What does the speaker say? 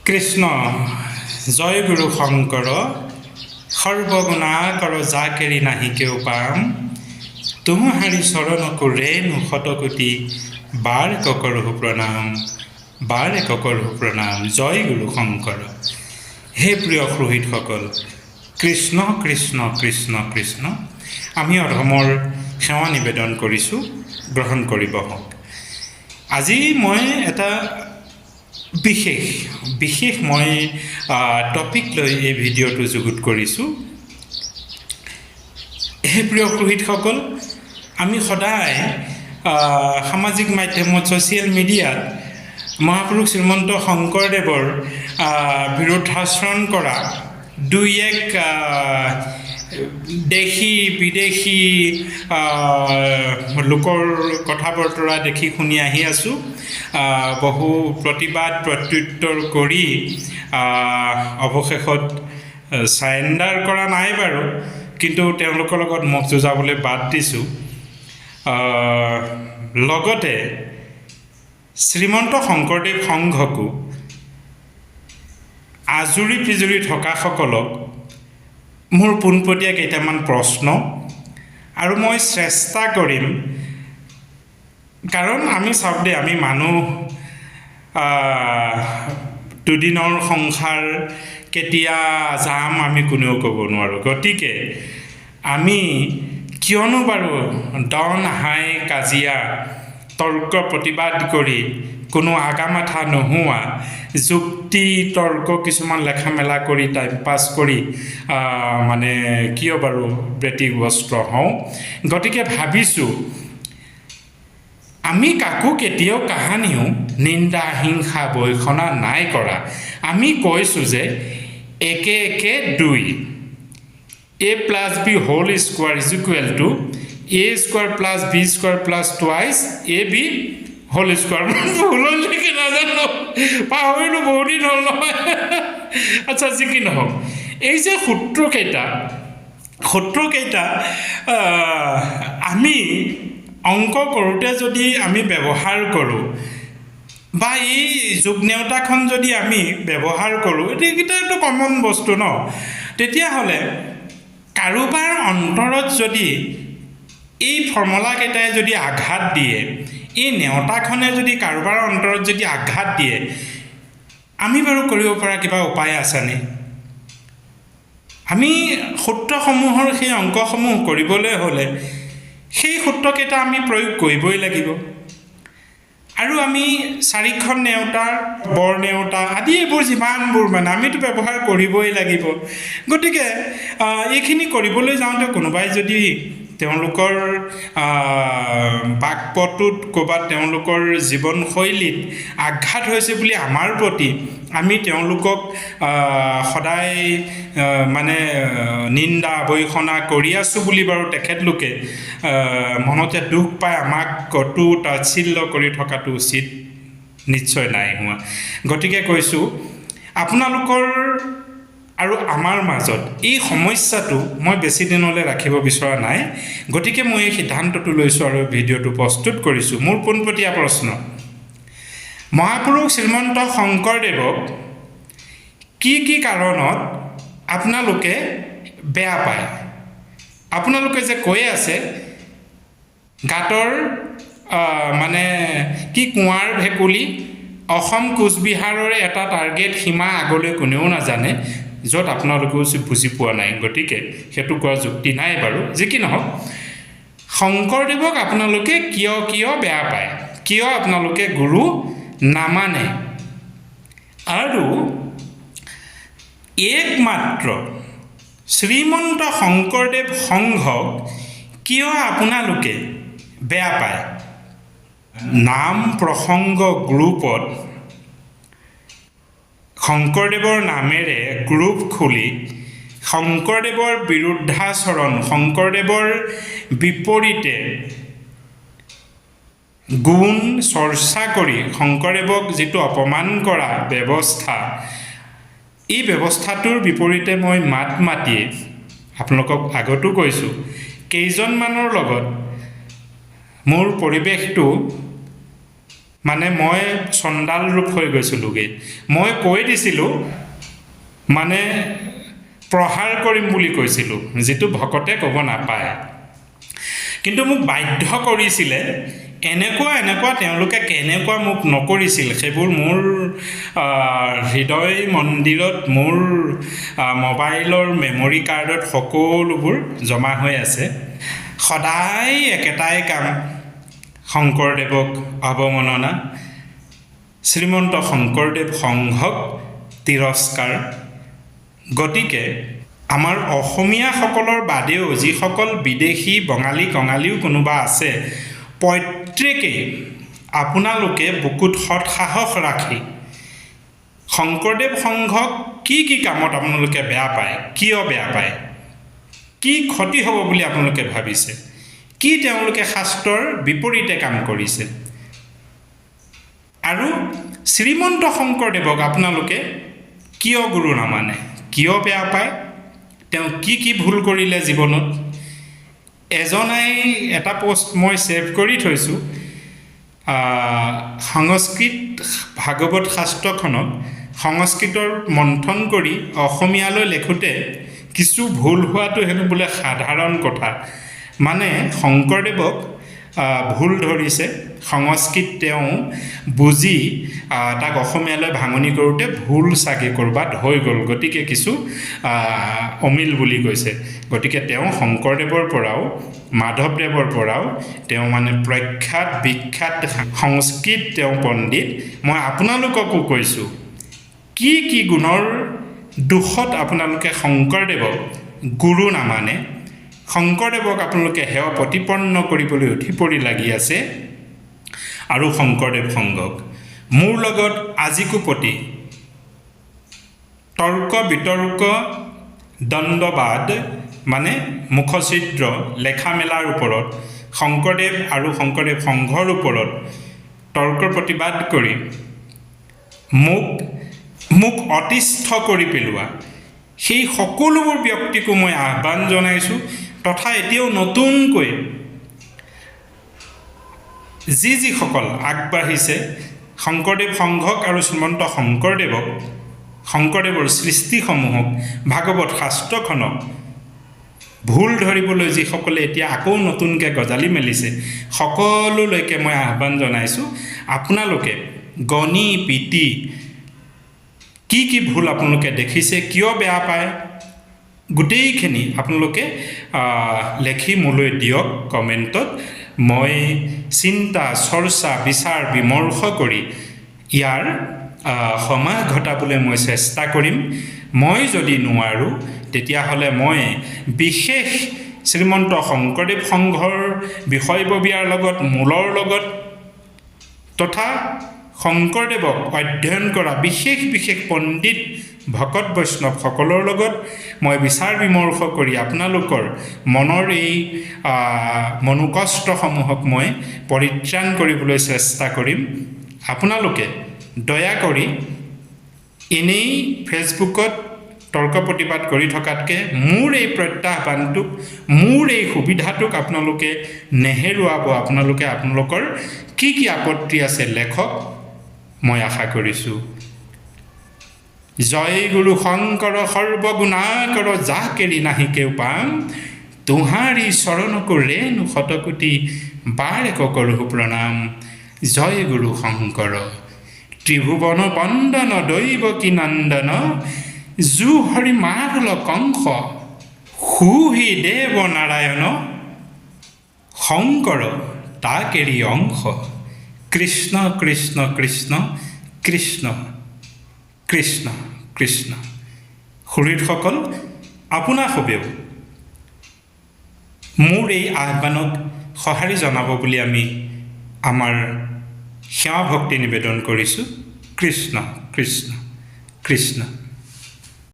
কৃষ্ণ জয় গুৰু শংকৰ সৰ্বগুণা কৰ যা কেৰি নাহি কেও পাম তুমহাৰি চৰণকো ৰেণু শতকোটি বাৰ ককৰহু প্ৰণাম জয় গুৰু শংকৰ। হে প্ৰিয় সুহৃদসকল, কৃষ্ণ কৃষ্ণ কৃষ্ণ কৃষ্ণ আমি অধমৰ সেৱা নিবেদন কৰিছোঁ, গ্ৰহণ কৰিব হওক। আজি মই এটা বিশেষ মই টপিক লৈ এই ভিডিঅ'টো যুগুত কৰিছোঁ। হে প্ৰিয় সুহৃদসকল, আমি সদায় সামাজিক মাধ্যমত ছ'চিয়েল মিডিয়াত মহাপুৰুষ শ্ৰীমন্ত শংকৰদেৱৰ বিৰুদ্ধাচৰণ কৰা দুই এক দেশী বিদেশী লোকৰ কথা বতৰা দেখি শুনি আহি আছোঁ। বহু প্ৰতিবাদ প্ৰত্যুত্তৰ কৰি অৱশেষত চাৰেণ্ডাৰ কৰা নাই বাৰু, কিন্তু তেওঁলোকৰ লগত মুখ যুঁজাবলৈ বাদ দিছোঁ। লগতে শ্ৰীমন্ত শংকৰদেৱ সংঘকো আজুৰি পিজুৰি থকাসকলক মোৰ পোনপটীয়া কেইটামান প্ৰশ্ন, আৰু মই চেষ্টা কৰিম, কাৰণ আমি চাওক দেই, আমি মানুহ দুদিনৰ সংসাৰ কেতিয়া যাম আমি কোনেও ক'ব নোৱাৰোঁ। গতিকে আমি কিয়নো বাৰু দন হাই কাজিয়া তৰ্ক প্ৰতিবাদ কৰি কোনো আগামাথা নোহোৱা যুক্তি তৰ্ক কিছুমান লেখা মেলা কৰি টাইম পাছ কৰি কিয় বাৰু ব্যতিগ্ৰস্ত হওঁ। গতিকে ভাবিছোঁ আমি কাকো কেতিয়াও কাহানিও নিন্দা হিংসা বৈষণা নাই কৰা। আমি কৈছোঁ যে একে একে দুই, a plus b whole square is equal to a square plus b square plus twice ab whole square। ভুল হ'ল নেকি নাজানো, পাহৰিলোঁ, বহুত দিন হ'ল নহয়। আচ্ছা, যি কি নহওক, এই যে সূত্ৰকেইটা আমি অংক কৰোঁতে যদি আমি ব্যৱহাৰ কৰোঁ, বা এই যোগ নেওতাখন যদি আমি ব্যৱহাৰ কৰোঁ, এইকেইটাটো কমন বস্তু ন, তেতিয়াহ'লে কাৰোবাৰ অন্তৰত যদি এই ফৰ্মুলাকেইটাই যদি আঘাত দিয়ে, এই নেওতাখনে যদি কাৰোবাৰ অন্তৰত যদি আঘাত দিয়ে, আমি বাৰু কৰিব পৰা কিবা উপায় আছেনে? আমি সূত্ৰসমূহৰ সেই অংকসমূহ কৰিবলৈ হ'লে সেই সূত্ৰকেইটা আমি প্ৰয়োগ কৰিবই লাগিব। আৰু আমি চাৰিখন নেওতা, বৰ নেওতা আদি এইবোৰ যিমানবোৰ আমিতো ব্যৱহাৰ কৰিবই লাগিব। গতিকে এইখিনি কৰিবলৈ যাওঁতে কোনোবাই যদি তেওঁলোকৰ বাক্পটুত ক'ৰবাত তেওঁলোকৰ জীৱনশৈলীত আঘাত হৈছে বুলি আমাৰ প্ৰতি আমি তেওঁলোকক সদায় নিন্দা বৈষণা কৰি আছোঁ বুলি বাৰু তেখেতলোকে মনতে দুখ পাই আমাক কটু তাচ্ছিল্য কৰি থকাটো উচিত নিশ্চয় নাই হোৱা। গতিকে কৈছোঁ, আপোনালোকৰ আৰু আমাৰ মাজত এই সমস্যাটো মই বেছি দিনলৈ ৰাখিব বিচৰা নাই। গতিকে মই এই সিদ্ধান্তটো লৈছোঁ আৰু ভিডিঅ'টো প্ৰস্তুত কৰিছোঁ। মোৰ পোনপটীয়া প্ৰশ্ন, মহাপুৰুষ শ্ৰীমন্ত শংকৰদেৱক কি কি কাৰণত আপোনালোকে বেয়া পায়? আপোনালোকে যে কৈ আছে গাঁতৰ কি কুঁৱাৰ ভেকুলী, অসম কোচবিহাৰৰ এটা টাৰ্গেট সীমা আগলৈ কোনেও নাজানে, য'ত আপোনালোকেও বুজি পোৱা নাই। গতিকে সেইটো কোৱা যুক্তি নাই বাৰু। যি কি নহওক, শংকৰদেৱক আপোনালোকে কিয় বেয়া পায়, কিয় আপোনালোকে গুৰু নামানে, আৰু একমাত্ৰ শ্ৰীমন্ত শংকৰদেৱ সংঘক কিয় আপোনালোকে বেয়া পায়? নাম প্ৰসংগ গ্ৰুপত শংকৰদেৱৰ নামেৰে গ্ৰুপ খুলি শংকৰদেৱৰ বিৰুদ্ধাচৰণ, শংকৰদেৱৰ বিপৰীতে গুণ চৰ্চা কৰি শংকৰদেৱক যিটো অপমান কৰা ব্যৱস্থা, এই ব্যৱস্থাটোৰ বিপৰীতে মই মাত মাতি আপোনালোকক আগতো কৈছোঁ, কেইজনমানৰ লগত মোৰ পৰিৱেশটো মানে মই চণ্ডাল ৰূপ হৈ গৈছিলোঁগৈ। মই কৈ দিছিলোঁ, মানে প্ৰহাৰ কৰিম বুলি কৈছিলোঁ, যিটো ভকতে ক'ব নাপায়। কিন্তু মোক বাধ্য কৰিছিলে। এনেকুৱা তেওঁলোকে কেনেকুৱা মোক নকৰিছিল, সেইবোৰ মোৰ হৃদয় মন্দিৰত, মোৰ মোবাইলৰ মেমৰি কাৰ্ডত সকলোবোৰ জমা হৈ আছে। সদায় একেটাই কাম, শংকৰদেৱক অৱমাননা, শ্ৰীমন্ত শংকৰদেৱ সংঘক তিৰস্কাৰ। গতিকে আমাৰ অসমীয়াসকলৰ বাদেও যিসকল বিদেশী বঙালী কঙালীও কোনোবা আছে, প্ৰত্যেকেই আপোনালোকে বুকুত সৎসাহস ৰাখি শংকৰদেৱ সংঘক কি কামত আপোনালোকে বেয়া পায়, কিয় বেয়া পায়, কি ক্ষতি হ'ব বুলি আপোনালোকে ভাবিছে, কি তেওঁলোকে শাস্ত্ৰৰ বিপৰীতে কাম কৰিছে, আৰু শ্ৰীমন্ত শংকৰদেৱক আপোনালোকে কিয় গুৰু নামানে, কিয় বেয়া পায়, তেওঁ কি ভুল কৰিলে জীৱনত। এজনাই এটা পোষ্ট মই ছেভ কৰি থৈছোঁ, সংস্কৃত ভাগৱত শাস্ত্ৰখনক সংস্কৃতৰ মন্থন কৰি অসমীয়ালৈ লেখোঁতে কিছু ভুল হোৱাটো হেনো বোলে সাধাৰণ কথা। মানে শংকৰদেৱক ভুল ধৰিছে, সংস্কৃত তেওঁ বুজি তাক অসমীয়ালৈ ভাঙনি কৰোঁতে ভুল চাগে ক'ৰবাত হৈ গ'ল, গতিকে কিছু অমিল বুলি কৈছে। গতিকে তেওঁ শংকৰদেৱৰ পৰাও মাধৱদেৱৰ পৰাও তেওঁ মানে প্ৰখ্যাত বিখ্যাত সংস্কৃত তেওঁ পণ্ডিত। মই আপোনালোককো কৈছোঁ, কি গুণৰ দোষত আপোনালোকে শংকৰদেৱক গুৰু নামানে, শংকৰদেৱক আপোনালোকে সেৱা প্ৰতিপন্ন কৰিবলৈ উঠি পৰি লাগি আছে। আৰু শংকৰদেৱ সংঘক মোৰ লগত আজিকোপতি তৰ্ক বিতৰ্ক দ্বন্দ্ববাদ, মানে মুখচিত্ৰ লেখা মেলাৰ ওপৰত, শংকৰদেৱ আৰু শংকৰদেৱ সংঘৰ ওপৰত তৰ্ক প্ৰতিবাদ কৰি মোক অতিষ্ঠ কৰি পেলোৱা সেই সকলোবোৰ ব্যক্তিকো মই আহ্বান জনাইছোঁ। তথা এতিয়াও নতুনকৈ যিসকল আগবাঢ়িছে শংকৰদেৱ সংঘক আৰু শ্ৰীমন্ত শংকৰদেৱক, শংকৰদেৱৰ সৃষ্টিসমূহক, ভাগৱত শাস্ত্ৰখনক ভুল ধৰিবলৈ যিসকলে এতিয়া আকৌ নতুনকৈ গজালি মেলিছে, সকলোলৈকে মই আহ্বান জনাইছোঁ, আপোনালোকে গণি পিটি কি ভুল আপোনালোকে দেখিছে, কিয় বেয়া পায়, গোটেইখিনি আপোনালোকে লেখি মোলৈ দিয়ক কমেণ্টত। মই চিন্তা চৰ্চা বিচাৰ বিমৰ্শ কৰি ইয়াৰ সমাজ ঘটাবলৈ মই চেষ্টা কৰিম। মই যদি নোৱাৰোঁ তেতিয়াহ'লে মই বিশেষ শ্ৰীমন্ত শংকৰদেৱ সংঘৰ বিষয়ববীয়াৰ লগত, মূলৰ লগত তথা শংকৰদেৱক অধ্যয়ন কৰা বিশেষ পণ্ডিত ভকত বৈষ্ণৱসকলৰ লগত মই বিচাৰ বিমৰ্শ কৰি আপোনালোকৰ মনৰ এই মনোকষ্টসমূহক মই পৰিত্ৰাণ কৰিবলৈ চেষ্টা কৰিম। আপোনালোকে দয়া কৰি এনেই ফেচবুকত তৰ্ক প্ৰতিবাদ কৰি থকাতকৈ মোৰ এই প্ৰত্যাহ্বানটোক, মোৰ এই সুবিধাটোক আপোনালোকে নেহেৰুৱাব। আপোনালোকৰ কি আপত্তি আছে লেখক, মই আশা কৰিছোঁ। জয় গুৰু শংকৰ সৰ্বগুণাকৰ, যা কেৰি নাহি কেও পাম, তোহাৰি চৰণকো ৰেণু শতকোটি, বাৰেক কৰোঁ প্ৰণাম। জয় গুৰু শংকৰ, ত্ৰিভুৱন বন্দন দৈৱকী নন্দন, জু হৰি মাৰুল কংস, সুহি দেৱ নাৰায়ণ, শংকৰ তাকেৰি অংশ। কৃষ্ণ কৃষ্ণ কৃষ্ণ কৃষ্ণ কৃষ্ণ কৃষ্ণ। সুহৃদসকল, আপোনাসবেও মোৰ এই আহ্বানক সঁহাৰি জনাব বুলি আমি আমাৰ সেৱা ভক্তি নিবেদন কৰিছোঁ। কৃষ্ণ কৃষ্ণ কৃষ্ণ।